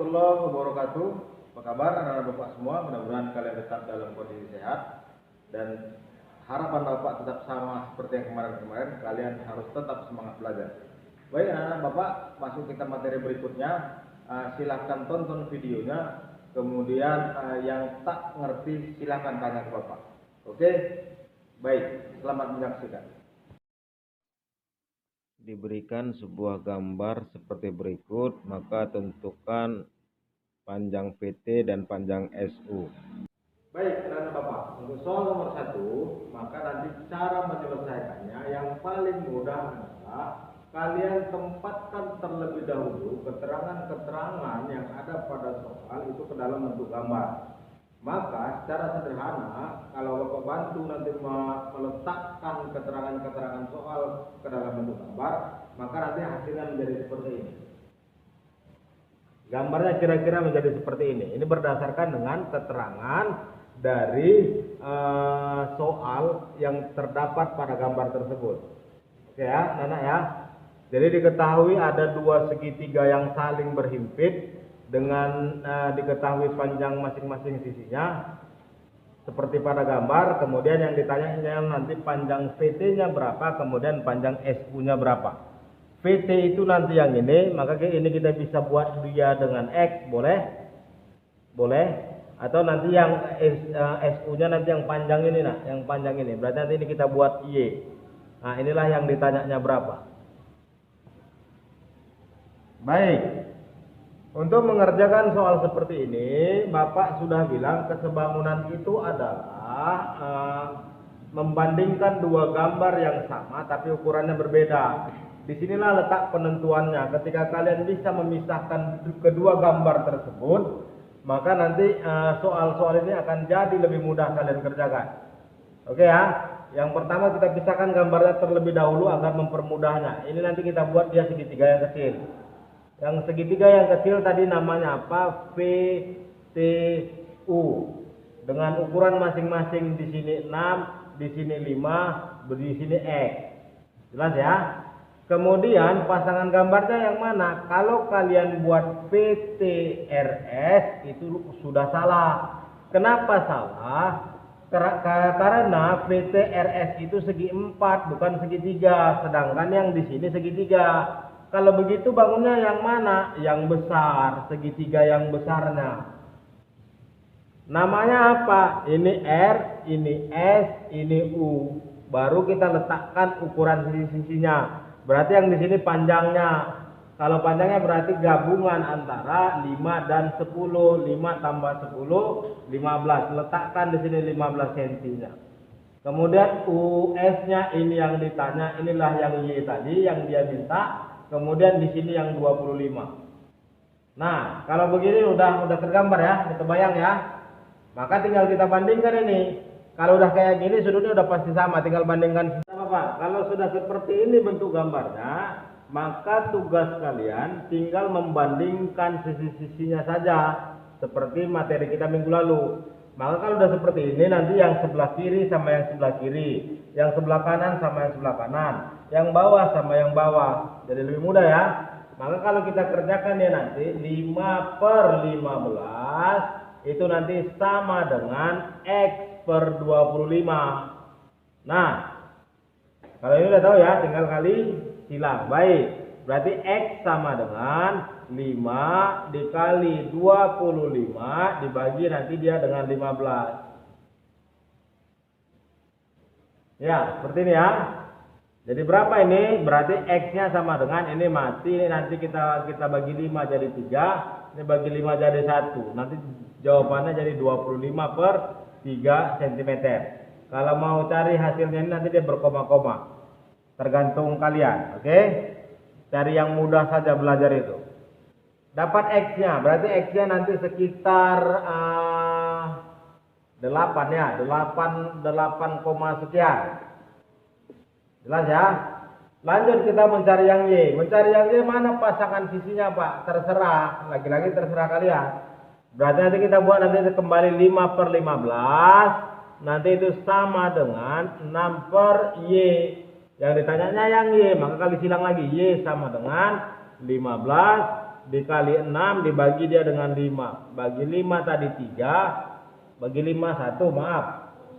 warahmatullahi wabarakatuh. Apa kabar anak-anak Bapak semua? Mudah-mudahan kalian tetap dalam kondisi sehat. Dan harapan Bapak tetap sama seperti yang kemarin-kemarin. Kalian harus tetap semangat belajar. Baik anak-anak Bapak, masuk kita materi berikutnya. Silahkan tonton videonya. Kemudian yang tak ngerti silahkan tanya ke Bapak. Oke? Baik, selamat menyaksikan. Diberikan sebuah gambar seperti berikut, maka tentukan panjang VT dan panjang SU. Baik, anak Bapak, untuk soal nomor 1, maka nanti cara menyelesaikannya yang paling mudah adalah kalian tempatkan terlebih dahulu keterangan-keterangan yang ada pada soal itu ke dalam bentuk gambar. Maka secara sederhana, kalau Bapak bantu nanti meletakkan keterangan-keterangan soal ke dalam bentuk gambar, maka nanti hasilnya menjadi seperti ini. Gambarnya kira-kira menjadi seperti ini. Ini berdasarkan dengan keterangan dari soal yang terdapat pada gambar tersebut. Oke ya, Nana ya. Jadi diketahui ada dua segitiga yang saling berhimpit dengan diketahui panjang masing-masing sisinya seperti pada gambar. Kemudian yang ditanya nanti panjang VT-nya berapa, kemudian panjang SU-nya berapa. VT itu nanti yang ini, maka ini kita bisa buat dia dengan X, boleh. Atau nanti yang SU-nya nanti yang panjang ini, yang panjang ini. Berarti nanti ini kita buat Y. Nah, inilah yang ditanyanya berapa. Baik. Untuk mengerjakan soal seperti ini, Bapak sudah bilang kesebangunan itu adalah membandingkan dua gambar yang sama tapi ukurannya berbeda. Disinilah letak penentuannya. Ketika kalian bisa memisahkan kedua gambar tersebut, maka nanti soal-soal ini akan jadi lebih mudah kalian kerjakan. Oke ya. Yang pertama kita pisahkan gambarnya terlebih dahulu agar mempermudahnya. Ini nanti kita buat dia segitiga yang kecil. Yang segitiga yang kecil tadi namanya apa? VTU. Dengan ukuran masing-masing di sini 6, di sini 5, di sini X. Jelas ya? Kemudian pasangan gambarnya yang mana? Kalau kalian buat VTRS itu sudah salah. Kenapa salah? Karena VTRS itu segi 4 bukan segitiga, sedangkan yang di sini segitiga. Kalau begitu bangunnya yang mana? Yang besar, segitiga yang besarnya. Namanya apa? Ini R, ini S, ini U. Baru kita letakkan ukuran sisi-sisinya. Berarti yang di sini panjangnya. Kalau panjangnya berarti gabungan antara 5 dan 10. 5 tambah 10, 15. Letakkan di sini 15 cm-nya. Kemudian US-nya ini yang ditanya, inilah yang Y tadi yang dia minta. Kemudian di sini yang 25. Nah, kalau begini udah tergambar ya, terbayang ya. Maka tinggal kita bandingkan ini. Kalau udah kayak gini sudutnya udah pasti sama, tinggal bandingkan sama Pak. Kalau sudah seperti ini bentuk gambarnya, maka tugas kalian tinggal membandingkan sisi-sisinya saja seperti materi kita minggu lalu. Maka kalau udah seperti ini nanti yang sebelah kiri sama yang sebelah kiri, yang sebelah kanan sama yang sebelah kanan, yang bawah sama yang bawah. Jadi lebih mudah ya. Maka kalau kita kerjakan ya nanti 5/15 itu nanti sama dengan X/25. Nah, kalau ini udah tahu ya, tinggal kali silang. Baik. Berarti X sama dengan 5 dikali 25 dibagi nanti dia dengan 15. Ya, seperti ini ya. Jadi berapa ini? Berarti X-nya sama dengan ini mati. Ini nanti kita bagi 5 jadi 3. Ini bagi 5 jadi 1. Nanti jawabannya jadi 25/3 cm. Kalau mau cari hasilnya ini nanti dia berkoma-koma. Tergantung kalian, oke? Cari yang mudah saja belajar itu. Dapat X-nya, berarti X-nya nanti sekitar 8 ya, 8 sekian. Jelas ya? Lanjut kita mencari yang Y. Mencari yang Y mana pasangan sisinya Pak? Terserah, lagi-lagi terserah kalian. Berarti nanti kita buat nanti kembali 5/15. Nanti itu sama dengan 6/Y. Yang ditanyanya yang Y, maka kali silang lagi. Y sama dengan 15 dikali 6 dibagi dia dengan 5. Bagi 5 tadi 3, bagi 5 1, maaf.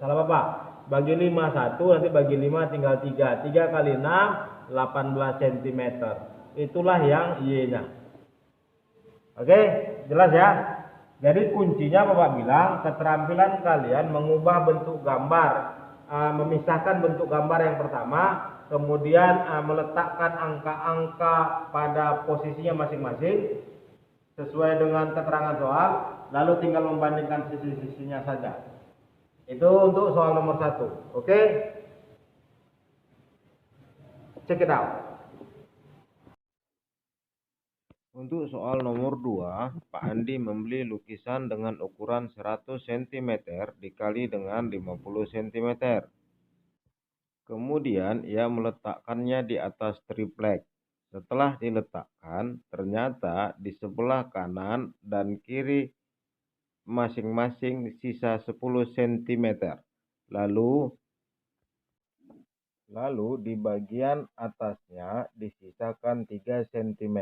Salah Bapak. Bagi 5 1, nanti bagi 5 tinggal 3. 3 kali 6, 18 cm. Itulah yang Y-nya. Oke, jelas ya? Jadi kuncinya Bapak bilang, keterampilan kalian mengubah bentuk gambar, memisahkan bentuk gambar yang pertama, kemudian meletakkan angka-angka pada posisinya masing-masing sesuai dengan keterangan soal, lalu tinggal membandingkan sisi-sisinya saja. Itu untuk soal nomor 1. Oke? Check it out. Untuk soal nomor 2, Pak Andi membeli lukisan dengan ukuran 100 cm dikali dengan 50 cm. Kemudian ia meletakkannya di atas triplek. Setelah diletakkan, ternyata di sebelah kanan dan kiri masing-masing sisa 10 cm. Lalu di bagian atasnya disisakan 3 cm.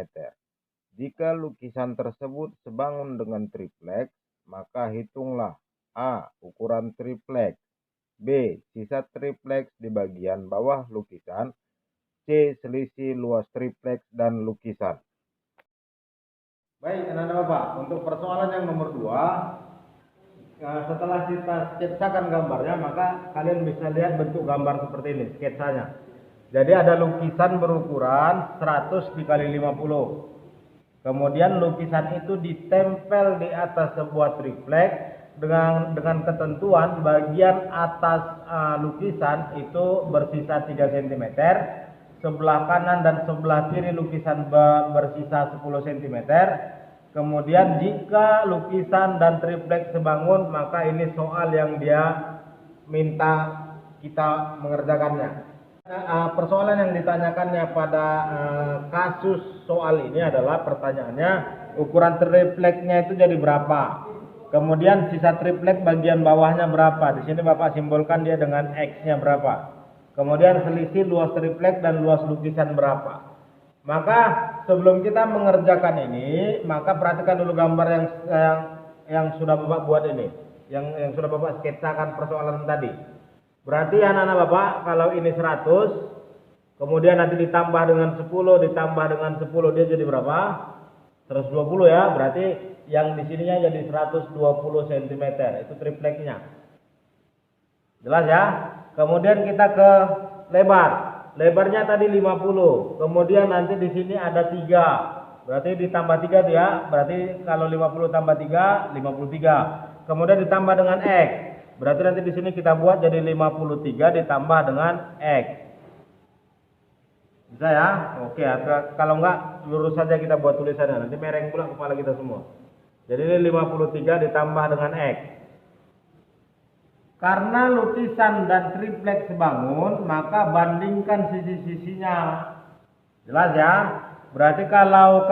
Jika lukisan tersebut sebangun dengan triplek, maka hitunglah A. Ukuran triplek, B. Sisa tripleks di bagian bawah lukisan, C. Selisih luas tripleks dan lukisan. Baik, anak-anak Bapak, untuk persoalan yang nomor 2, setelah kita sketsakan gambarnya, maka kalian bisa lihat bentuk gambar seperti ini, sketsanya. Jadi ada lukisan berukuran 100 dikali 50. Kemudian lukisan itu ditempel di atas sebuah triplek dengan ketentuan bagian atas lukisan itu bersisa 3 cm, sebelah kanan dan sebelah kiri lukisan bersisa 10 cm. Kemudian jika lukisan dan triplek sebangun, maka ini soal yang dia minta kita mengerjakannya. Persoalan yang ditanyakannya pada kasus soal ini adalah pertanyaannya, ukuran tripleknya itu jadi berapa? Kemudian sisa triplek bagian bawahnya berapa? Di sini Bapak simbolkan dia dengan X-nya berapa? Kemudian selisih luas triplek dan luas lukisan berapa? Maka sebelum kita mengerjakan ini, maka perhatikan dulu gambar yang sudah Bapak buat ini, yang sudah Bapak sketsakan persoalan tadi. Berarti anak-anak Bapak, kalau ini 100, kemudian nanti ditambah dengan 10, ditambah dengan 10, dia jadi berapa? 120 ya, berarti yang di sininya jadi 120 cm, itu tripleknya. Jelas ya? Kemudian kita ke lebar. Lebarnya tadi 50, kemudian nanti di sini ada 3. Berarti ditambah 3 dia, berarti kalau 50 tambah 3, 53. Kemudian ditambah dengan X. Berarti nanti di sini kita buat jadi 53 ditambah dengan X. Bisa ya? Oke, kalau enggak lurus saja kita buat tulisannya. Nanti mereng pula kepala kita semua. Jadi ini 53 ditambah dengan X. Karena lukisan dan triplek sebangun, maka bandingkan sisi-sisinya. Jelas ya? Berarti kalau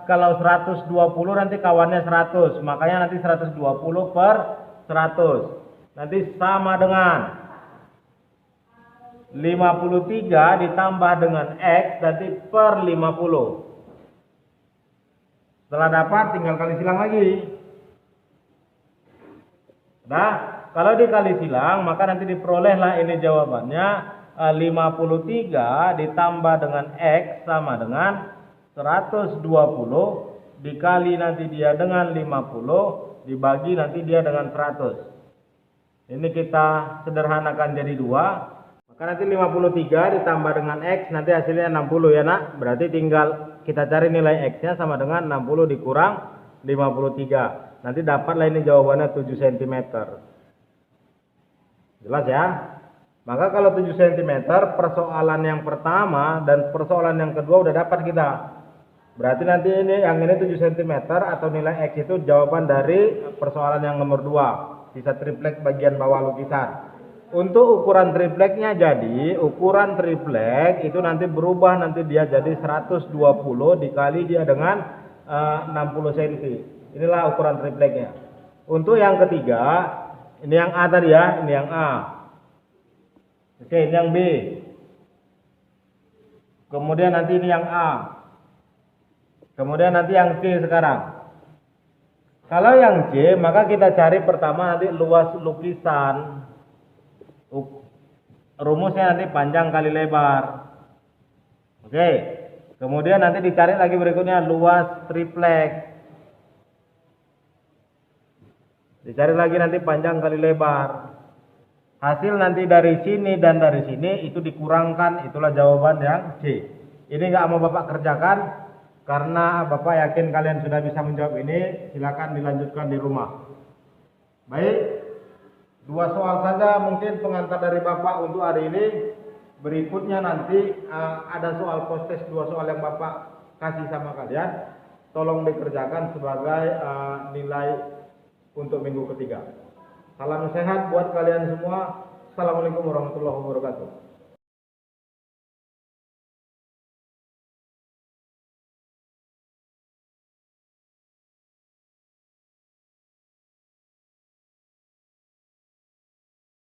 120 nanti kawannya 100. Makanya nanti 120 per 100 nanti sama dengan 53 ditambah dengan X nanti per 50. Setelah dapat tinggal kali silang lagi. Nah, kalau dikali silang maka nanti diperolehlah ini jawabannya 53 ditambah dengan X sama dengan 120 dikali nanti dia dengan 50 dibagi nanti dia dengan 100. Ini kita sederhanakan jadi 2. Maka nanti 53 ditambah dengan X nanti hasilnya 60 ya nak. Berarti tinggal kita cari nilai X nya sama dengan 60 dikurang 53. Nanti dapatlah ini jawabannya 7 cm. Jelas ya? Maka kalau 7 cm persoalan yang pertama dan persoalan yang kedua udah dapat kita. Berarti nanti yang ini 7 cm atau nilai X itu jawaban dari persoalan yang nomor 2. Sisa triplek bagian bawah lukisan. Untuk ukuran tripleknya jadi, ukuran triplek itu nanti berubah, nanti dia jadi 120 dikali dia dengan 60 cm. Inilah ukuran tripleknya. Untuk yang ketiga, ini yang A tadi ya, ini yang A. Oke, ini yang B. Kemudian nanti ini yang A. Kemudian nanti yang C sekarang. Kalau yang C, maka kita cari pertama nanti luas lukisan. Rumusnya nanti panjang kali lebar. Oke. Kemudian nanti dicari lagi berikutnya luas triplek. Dicari lagi nanti panjang kali lebar. Hasil nanti dari sini dan dari sini itu dikurangkan, itulah jawaban yang C. Ini nggak mau Bapak kerjakan. Karena Bapak yakin kalian sudah bisa menjawab ini, silakan dilanjutkan di rumah. Baik, 2 soal saja mungkin pengantar dari Bapak untuk hari ini. Berikutnya nanti ada soal postes 2 soal yang Bapak kasih sama kalian. Tolong dikerjakan sebagai nilai untuk minggu ketiga. Salam sehat buat kalian semua. Assalamualaikum warahmatullahi wabarakatuh.